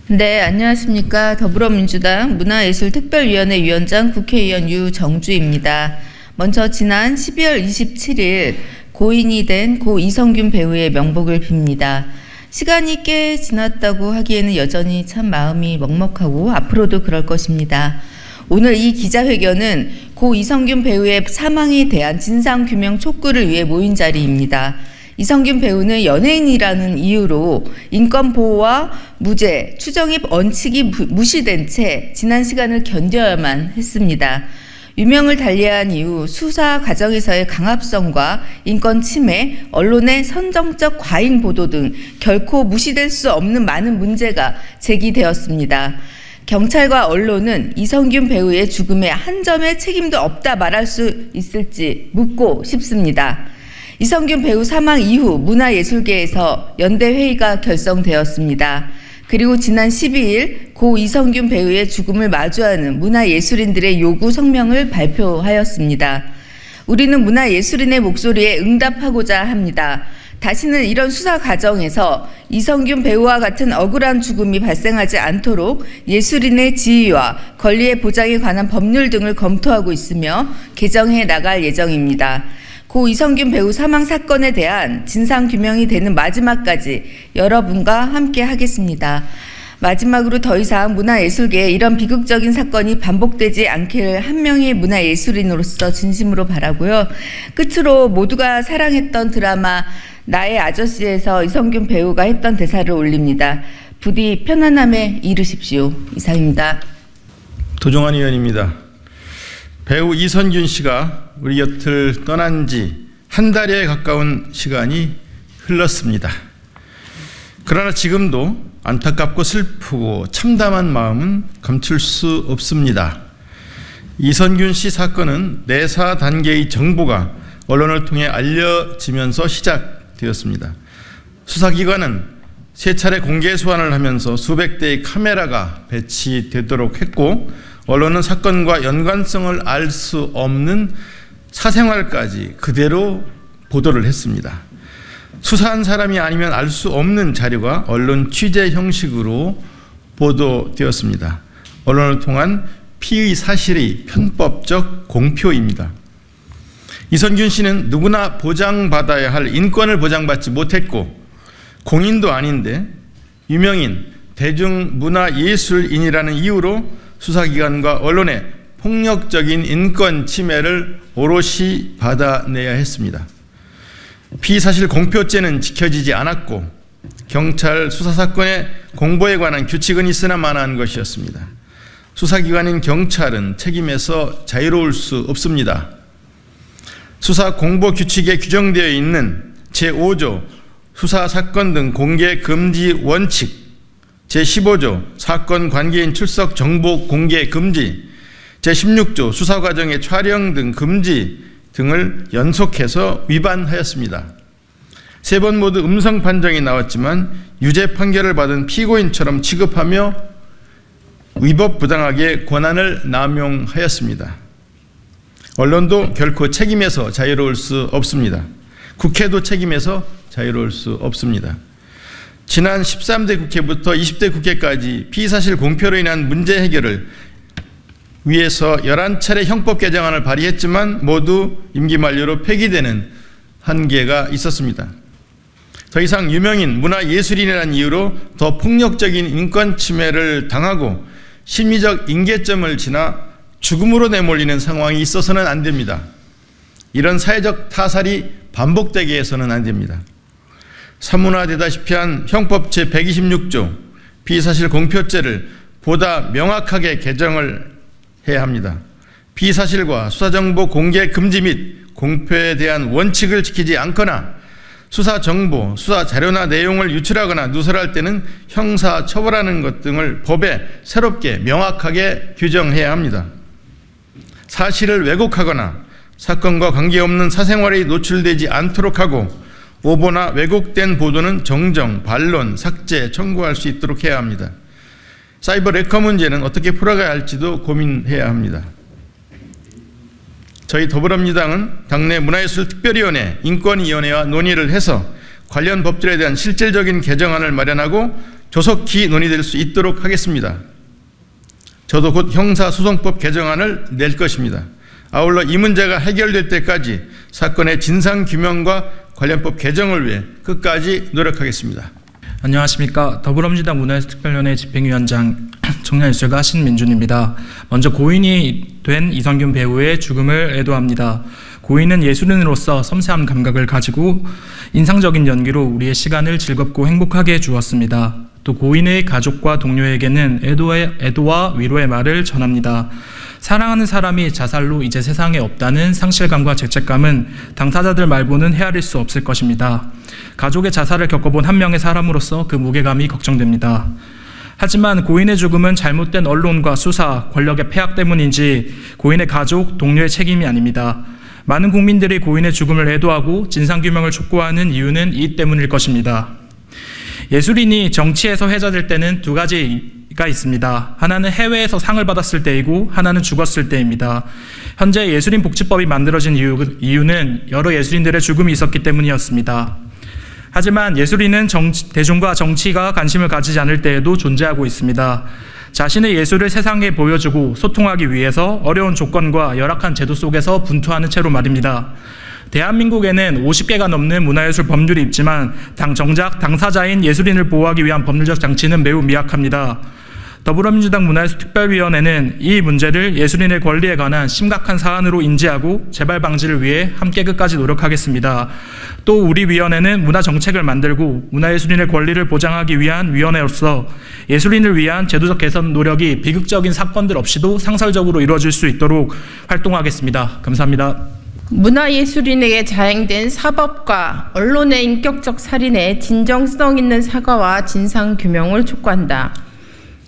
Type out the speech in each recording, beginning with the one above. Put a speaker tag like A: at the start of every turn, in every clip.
A: 네, 안녕하십니까. 더불어민주당 문화예술특별위원회 위원장 국회의원 유정주입니다. 먼저 지난 12월 27일 고인이 된 고 이성균 배우의 명복을 빕니다. 시간이 꽤 지났다고 하기에는 여전히 참 마음이 먹먹하고 앞으로도 그럴 것입니다. 오늘 이 기자회견은 고 이성균 배우의 사망에 대한 진상규명 촉구를 위해 모인 자리입니다. 이성균 배우는 연예인이라는 이유로 인권보호와 무죄, 추정입 원칙이 무시된 채 지난 시간을 견뎌야만 했습니다. 유명을 달리한 이후 수사 과정에서의 강압성과 인권 침해, 언론의 선정적 과잉 보도 등 결코 무시될 수 없는 많은 문제가 제기되었습니다. 경찰과 언론은 이성균 배우의 죽음에 한 점의 책임도 없다 말할 수 있을지 묻고 싶습니다. 이성균 배우 사망 이후 문화예술계에서 연대회의가 결성되었습니다. 그리고 지난 12일 고 이성균 배우의 죽음을 마주하는 문화예술인들의 요구 성명을 발표하였습니다. 우리는 문화예술인의 목소리에 응답하고자 합니다. 다시는 이런 수사 과정에서 이성균 배우와 같은 억울한 죽음이 발생하지 않도록 예술인의 지위와 권리의 보장에 관한 법률 등을 검토하고 있으며 개정해 나갈 예정입니다. 고 이성균 배우 사망 사건에 대한 진상규명이 되는 마지막까지 여러분과 함께 하겠습니다. 마지막으로 더 이상 문화예술계에 이런 비극적인 사건이 반복되지 않기를 한 명의 문화예술인으로서 진심으로 바라고요. 끝으로 모두가 사랑했던 드라마 나의 아저씨에서 이성균 배우가 했던 대사를 올립니다. 부디 편안함에 이르십시오. 이상입니다.
B: 도종환 의원입니다. 배우 이성균 씨가 우리 곁을 떠난 지 한 달에 가까운 시간이 흘렀습니다. 그러나 지금도 안타깝고 슬프고 참담한 마음은 감출 수 없습니다. 이성균 씨 사건은 내사 단계의 정보가 언론을 통해 알려지면서 시작되었습니다. 수사기관은 세 차례 공개 소환을 하면서 수백 대의 카메라가 배치되도록 했고, 언론은 사건과 연관성을 알 수 없는 사생활까지 그대로 보도를 했습니다. 수사한 사람이 아니면 알 수 없는 자료가 언론 취재 형식으로 보도되었습니다. 언론을 통한 피의 사실의 편법적 공표입니다. 이성균 씨는 누구나 보장받아야 할 인권을 보장받지 못했고, 공인도 아닌데 유명인, 대중문화예술인이라는 이유로 수사기관과 언론의 폭력적인 인권 침해를 오롯이 받아내야 했습니다. 피의사실 공표죄는 지켜지지 않았고, 경찰 수사사건의 공보에 관한 규칙은 있으나 마나한 것이었습니다. 수사기관인 경찰은 책임에서 자유로울 수 없습니다. 수사 공보 규칙에 규정되어 있는 제5조 수사사건 등 공개 금지 원칙, 제15조 사건 관계인 출석 정보 공개 금지, 제16조 수사 과정의 촬영 등 금지 등을 연속해서 위반하였습니다. 세 번 모두 음성 판정이 나왔지만 유죄 판결을 받은 피고인처럼 취급하며 위법 부당하게 권한을 남용하였습니다. 언론도 결코 책임에서 자유로울 수 없습니다. 국회도 책임에서 자유로울 수 없습니다. 지난 13대 국회부터 20대 국회까지 피의사실 공표로 인한 문제 해결을 위해서 11차례 형법 개정안을 발의했지만 모두 임기 만료로 폐기되는 한계가 있었습니다. 더 이상 유명인, 문화예술인이라는 이유로 더 폭력적인 인권 침해를 당하고 심리적 임계점을 지나 죽음으로 내몰리는 상황이 있어서는 안 됩니다. 이런 사회적 타살이 반복되게 해서는 안 됩니다. 사문화되다시피 한 형법 제126조 피의사실 공표죄를 보다 명확하게 개정을 해야 합니다. 피의사실과 수사정보 공개 금지 및 공표에 대한 원칙을 지키지 않거나 수사정보, 수사자료나 내용을 유출하거나 누설할 때는 형사처벌하는 것 등을 법에 새롭게 명확하게 규정해야 합니다. 사실을 왜곡하거나 사건과 관계없는 사생활에 노출되지 않도록 하고, 오보나 왜곡된 보도는 정정, 반론, 삭제, 청구할 수 있도록 해야 합니다. 사이버 레커 문제는 어떻게 풀어가야 할지도 고민해야 합니다. 저희 더불어민주당은 당내 문화예술특별위원회, 인권위원회와 논의를 해서 관련 법들에 대한 실질적인 개정안을 마련하고 조속히 논의될 수 있도록 하겠습니다. 저도 곧 형사소송법 개정안을 낼 것입니다. 아울러 이 문제가 해결될 때까지 사건의 진상규명과 관련법 개정을 위해 끝까지 노력하겠습니다.
C: 안녕하십니까. 더불어민주당 문화예술특별위원회 집행위원장 청년예술가 신민준입니다. 먼저 고인이 된 이성균 배우의 죽음을 애도합니다. 고인은 예술인으로서 섬세한 감각을 가지고 인상적인 연기로 우리의 시간을 즐겁고 행복하게 해주었습니다. 또 고인의 가족과 동료에게는 애도와 위로의 말을 전합니다. 사랑하는 사람이 자살로 이제 세상에 없다는 상실감과 죄책감은 당사자들 말고는 헤아릴 수 없을 것입니다. 가족의 자살을 겪어본 한 명의 사람으로서 그 무게감이 걱정됩니다. 하지만 고인의 죽음은 잘못된 언론과 수사, 권력의 폐악 때문인지 고인의 가족, 동료의 책임이 아닙니다. 많은 국민들이 고인의 죽음을 애도하고 진상규명을 촉구하는 이유는 이 때문일 것입니다. 예술인이 정치에서 회자될 때는 두 가지가 있습니다. 하나는 해외에서 상을 받았을 때이고 하나는 죽었을 때입니다. 현재 예술인복지법이 만들어진 이유는 여러 예술인들의 죽음이 있었기 때문이었습니다. 하지만 예술인은 대중과 정치가 관심을 가지지 않을 때에도 존재하고 있습니다. 자신의 예술을 세상에 보여주고 소통하기 위해서 어려운 조건과 열악한 제도 속에서 분투하는 채로 말입니다. 대한민국에는 50개가 넘는 문화예술 법률이 있지만 정작 당사자인 예술인을 보호하기 위한 법률적 장치는 매우 미약합니다. 더불어민주당 문화예술특별위원회는 이 문제를 예술인의 권리에 관한 심각한 사안으로 인지하고 재발 방지를 위해 함께 끝까지 노력하겠습니다. 또 우리 위원회는 문화정책을 만들고 문화예술인의 권리를 보장하기 위한 위원회로서 예술인을 위한 제도적 개선 노력이 비극적인 사건들 없이도 상설적으로 이루어질 수 있도록 활동하겠습니다. 감사합니다.
D: 문화예술인에게 자행된 사법과 언론의 인격적 살인에 진정성 있는 사과와 진상규명을 촉구한다.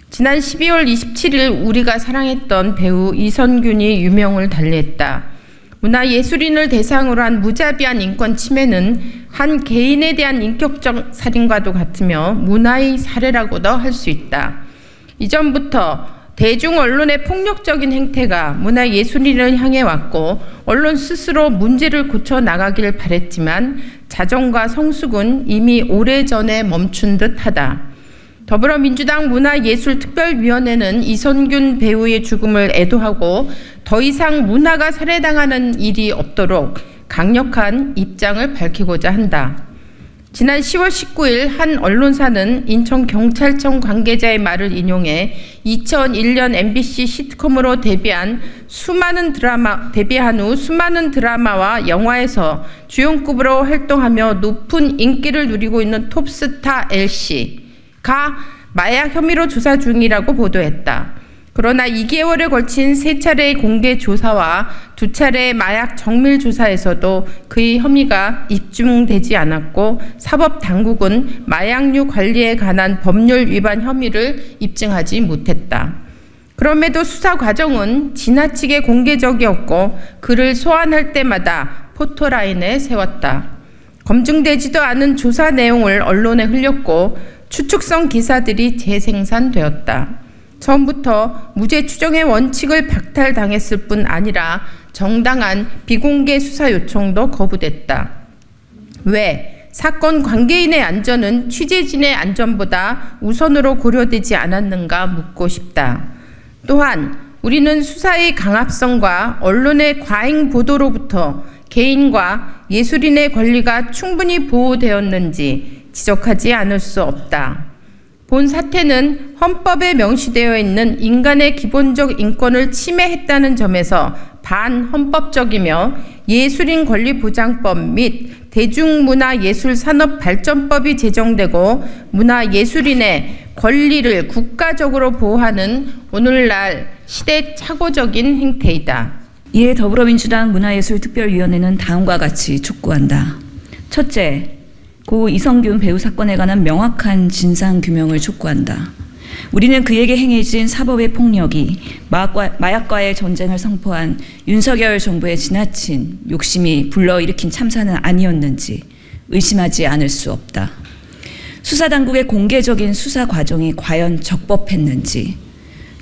D: 지난 12월 27일 우리가 사랑했던 배우 이선균이 유명을 달리했다. 문화예술인을 대상으로 한 무자비한 인권 침해는 한 개인에 대한 인격적 살인과도 같으며 문화의 사례라고도 할 수 있다. 이전부터 대중 언론의 폭력적인 행태가 문화예술인을 향해 왔고 언론 스스로 문제를 고쳐 나가길 바랬지만 자정과 성숙은 이미 오래전에 멈춘 듯하다. 더불어민주당 문화예술특별위원회는 이선균 배우의 죽음을 애도하고 더 이상 문화가 살해당하는 일이 없도록 강력한 입장을 밝히고자 한다. 지난 10월 19일 한 언론사는 인천경찰청 관계자의 말을 인용해 2001년 MBC 시트콤으로 데뷔한 후 수많은 드라마와 영화에서 주연급으로 활동하며 높은 인기를 누리고 있는 톱스타 L씨가 마약 혐의로 조사 중이라고 보도했다. 그러나 2개월에 걸친 3차례의 공개 조사와 2차례의 마약 정밀 조사에서도 그의 혐의가 입증되지 않았고 사법당국은 마약류 관리에 관한 법률 위반 혐의를 입증하지 못했다. 그럼에도 수사 과정은 지나치게 공개적이었고 그를 소환할 때마다 포토라인에 세웠다. 검증되지도 않은 조사 내용을 언론에 흘렸고 추측성 기사들이 재생산되었다. 처음부터 무죄 추정의 원칙을 박탈당했을 뿐 아니라 정당한 비공개 수사 요청도 거부됐다. 왜? 사건 관계인의 안전은 취재진의 안전보다 우선으로 고려되지 않았는가 묻고 싶다. 또한 우리는 수사의 강압성과 언론의 과잉 보도로부터 개인과 예술인의 권리가 충분히 보호되었는지 지적하지 않을 수 없다. 본 사태는 헌법에 명시되어 있는 인간의 기본적 인권을 침해했다는 점에서 반헌법적이며 예술인 권리보장법 및 대중문화예술산업발전법이 제정되고 문화예술인의 권리를 국가적으로 보호하는 오늘날 시대착오적인 행태이다.
E: 이에 더불어민주당 문화예술특별위원회는 다음과 같이 촉구한다. 첫째, 고 이성균 배우 사건에 관한 명확한 진상규명을 촉구한다. 우리는 그에게 행해진 사법의 폭력이 마약과의 전쟁을 선포한 윤석열 정부의 지나친 욕심이 불러일으킨 참사는 아니었는지 의심하지 않을 수 없다. 수사당국의 공개적인 수사 과정이 과연 적법했는지,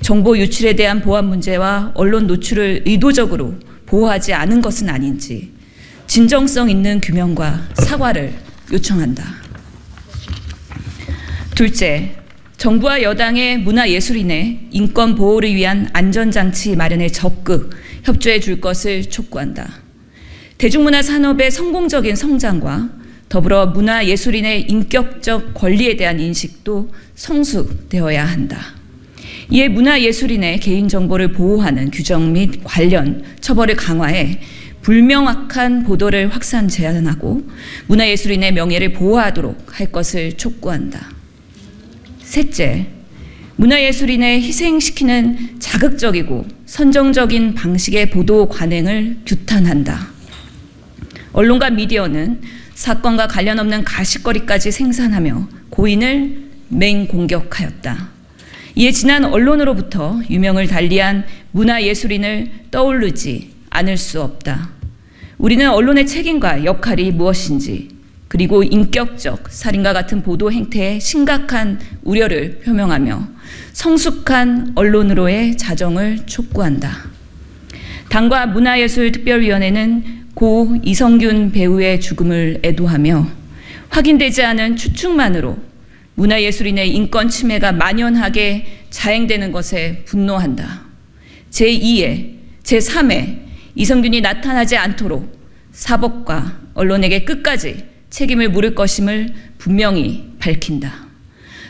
E: 정보 유출에 대한 보안 문제와 언론 노출을 의도적으로 보호하지 않은 것은 아닌지 진정성 있는 규명과 사과를 요청한다. 둘째, 정부와 여당의 문화예술인의 인권 보호를 위한 안전장치 마련에 적극 협조해 줄 것을 촉구한다. 대중문화 산업의 성공적인 성장과 더불어 문화예술인의 인격적 권리에 대한 인식도 성숙되어야 한다. 이에 문화예술인의 개인정보를 보호하는 규정 및 관련 처벌을 강화해 불명확한 보도를 확산 제한하고 문화예술인의 명예를 보호하도록 할 것을 촉구한다. 셋째, 문화예술인을 희생시키는 자극적이고 선정적인 방식의 보도 관행을 규탄한다. 언론과 미디어는 사건과 관련 없는 가십거리까지 생산하며 고인을 맹공격하였다. 이에 지난 언론으로부터 유명을 달리한 문화예술인을 떠오르지 않을 수 없다. 우리는 언론의 책임과 역할이 무엇인지, 그리고 인격적 살인과 같은 보도 행태에 심각한 우려를 표명하며 성숙한 언론으로의 자정을 촉구한다. 당과 문화예술특별위원회는 고 이성균 배우의 죽음을 애도하며 확인되지 않은 추측만으로 문화예술인의 인권 침해가 만연하게 자행되는 것에 분노한다. 제2회, 제3회 이성균이 나타나지 않도록 사법과 언론에게 끝까지 책임을 물을 것임을 분명히 밝힌다.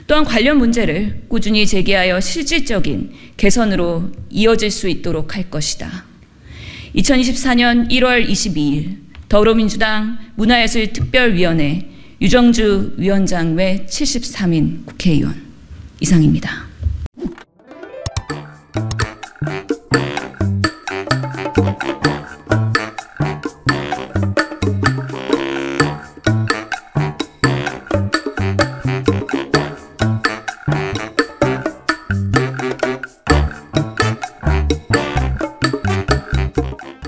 E: 또한 관련 문제를 꾸준히 제기하여 실질적인 개선으로 이어질 수 있도록 할 것이다. 2024년 1월 22일 더불어민주당 문화예술특별위원회 유정주 위원장 외 73인 국회의원 이상입니다.